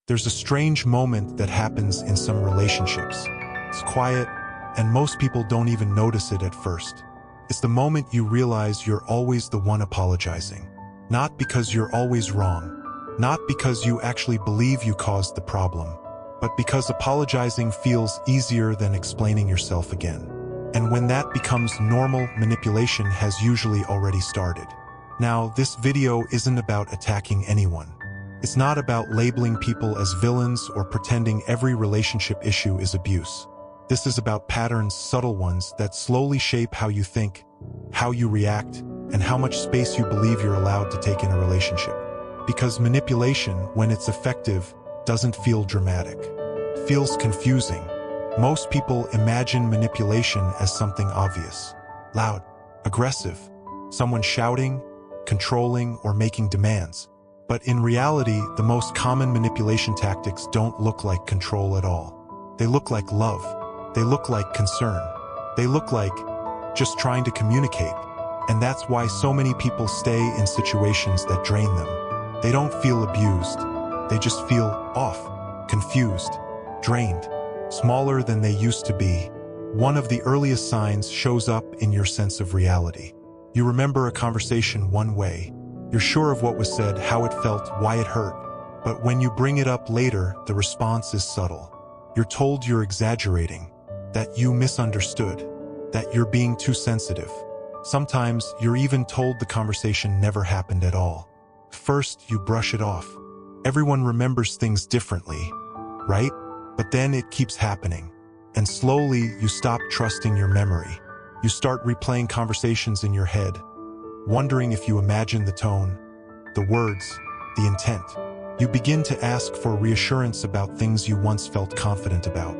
There's a strange moment that happens in some relationships. It's quiet, and most people don't even notice it at first. It's the moment you realize you're always the one apologizing. Not because you're always wrong, not because you actually believe you caused the problem, but because apologizing feels easier than explaining yourself again. And when that becomes normal, manipulation has usually already started. Now, this video isn't about attacking anyone. It's not about labeling people as villains or pretending every relationship issue is abuse. This is about patterns, subtle ones, that slowly shape how you think, how you react, and how much space you believe you're allowed to take in a relationship. Because manipulation, when it's effective, doesn't feel dramatic. It feels confusing. Most people imagine manipulation as something obvious, loud, aggressive, someone shouting, controlling, or making demands. But in reality, the most common manipulation tactics don't look like control at all. They look like love. They look like concern. They look like just trying to communicate. And that's why so many people stay in situations that drain them. They don't feel abused. They just feel off, confused, drained, smaller than they used to be. One of the earliest signs shows up in your sense of reality. You remember a conversation one way. You're sure of what was said, how it felt, why it hurt. But when you bring it up later, the response is subtle. You're told you're exaggerating, that you misunderstood, that you're being too sensitive. Sometimes you're even told the conversation never happened at all. First, you brush it off. Everyone remembers things differently, right? But then it keeps happening. And slowly, you stop trusting your memory. You start replaying conversations in your head, wondering if you imagine the tone, the words, the intent. You begin to ask for reassurance about things you once felt confident about.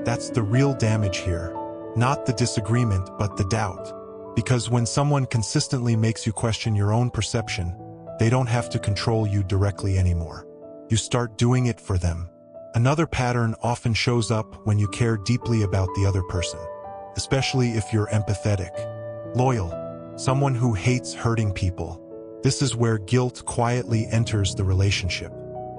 That's the real damage here. Not the disagreement, but the doubt. Because when someone consistently makes you question your own perception, they don't have to control you directly anymore. You start doing it for them. Another pattern often shows up when you care deeply about the other person, especially if you're empathetic, loyal, someone who hates hurting people. This is where guilt quietly enters the relationship.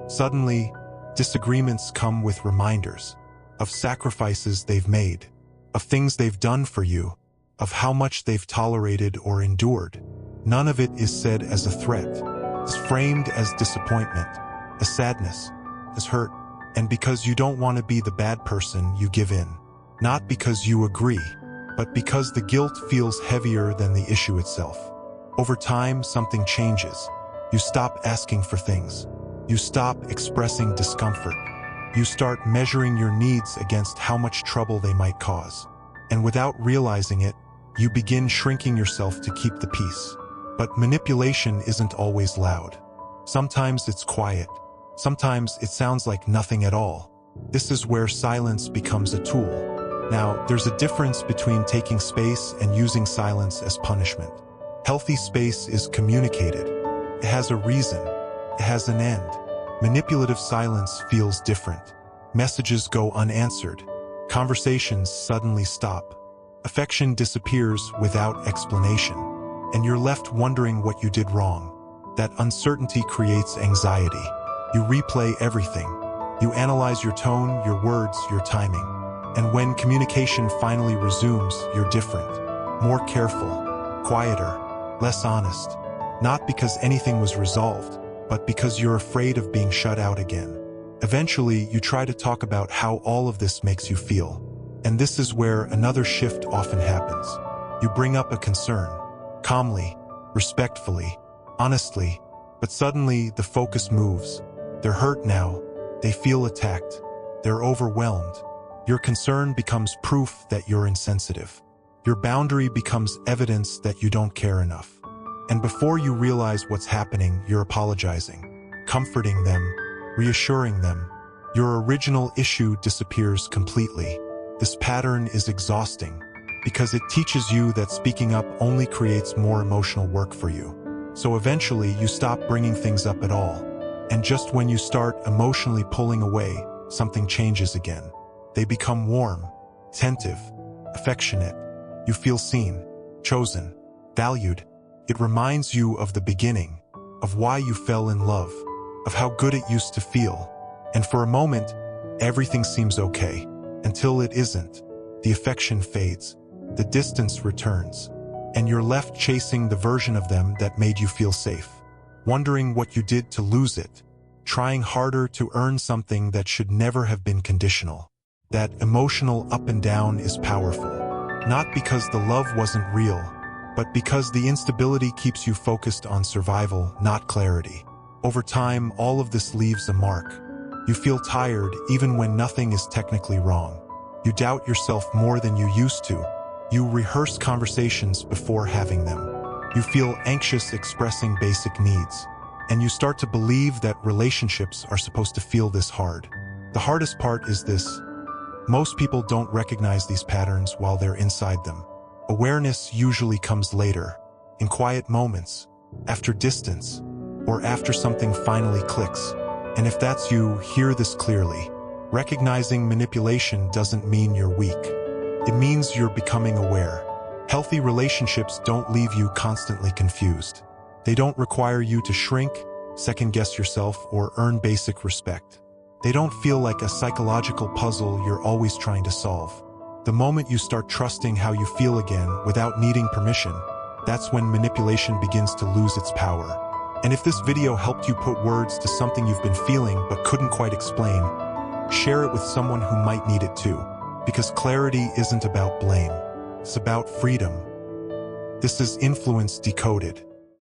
Suddenly, disagreements come with reminders of sacrifices they've made, of things they've done for you, of how much they've tolerated or endured. None of it is said as a threat. It's framed as disappointment, as sadness, as hurt. And because you don't want to be the bad person, you give in. Not because you agree, but because the guilt feels heavier than the issue itself. Over time, something changes. You stop asking for things. You stop expressing discomfort. You start measuring your needs against how much trouble they might cause. And without realizing it, you begin shrinking yourself to keep the peace. But manipulation isn't always loud. Sometimes it's quiet. Sometimes it sounds like nothing at all. This is where silence becomes a tool. Now, there's a difference between taking space and using silence as punishment. Healthy space is communicated. It has a reason. It has an end. Manipulative silence feels different. Messages go unanswered. Conversations suddenly stop. Affection disappears without explanation. And you're left wondering what you did wrong. That uncertainty creates anxiety. You replay everything. You analyze your tone, your words, your timing. And when communication finally resumes, you're different. More careful, quieter, less honest. Not because anything was resolved, but because you're afraid of being shut out again. Eventually, you try to talk about how all of this makes you feel. And this is where another shift often happens. You bring up a concern, calmly, respectfully, honestly, but suddenly the focus moves. They're hurt now. They feel attacked. They're overwhelmed. Your concern becomes proof that you're insensitive. Your boundary becomes evidence that you don't care enough. And before you realize what's happening, you're apologizing, comforting them, reassuring them. Your original issue disappears completely. This pattern is exhausting because it teaches you that speaking up only creates more emotional work for you. So eventually you stop bringing things up at all. And just when you start emotionally pulling away, something changes again. They become warm, attentive, affectionate. You feel seen, chosen, valued. It reminds you of the beginning, of why you fell in love, of how good it used to feel. And for a moment, everything seems okay, until it isn't. The affection fades, the distance returns, and you're left chasing the version of them that made you feel safe, wondering what you did to lose it, trying harder to earn something that should never have been conditional. That emotional up and down is powerful, not because the love wasn't real, but because the instability keeps you focused on survival, not clarity. Over time, all of this leaves a mark. You feel tired even when nothing is technically wrong. You doubt yourself more than you used to. You rehearse conversations before having them. You feel anxious expressing basic needs. And you start to believe that relationships are supposed to feel this hard. The hardest part is this: most people don't recognize these patterns while they're inside them. Awareness usually comes later, in quiet moments, after distance, or after something finally clicks. And if that's you, hear this clearly. Recognizing manipulation doesn't mean you're weak. It means you're becoming aware. Healthy relationships don't leave you constantly confused. They don't require you to shrink, second-guess yourself, or earn basic respect. They don't feel like a psychological puzzle you're always trying to solve. The moment you start trusting how you feel again without needing permission, that's when manipulation begins to lose its power. And if this video helped you put words to something you've been feeling but couldn't quite explain, share it with someone who might need it too. Because clarity isn't about blame. It's about freedom. This is Influence Decoded.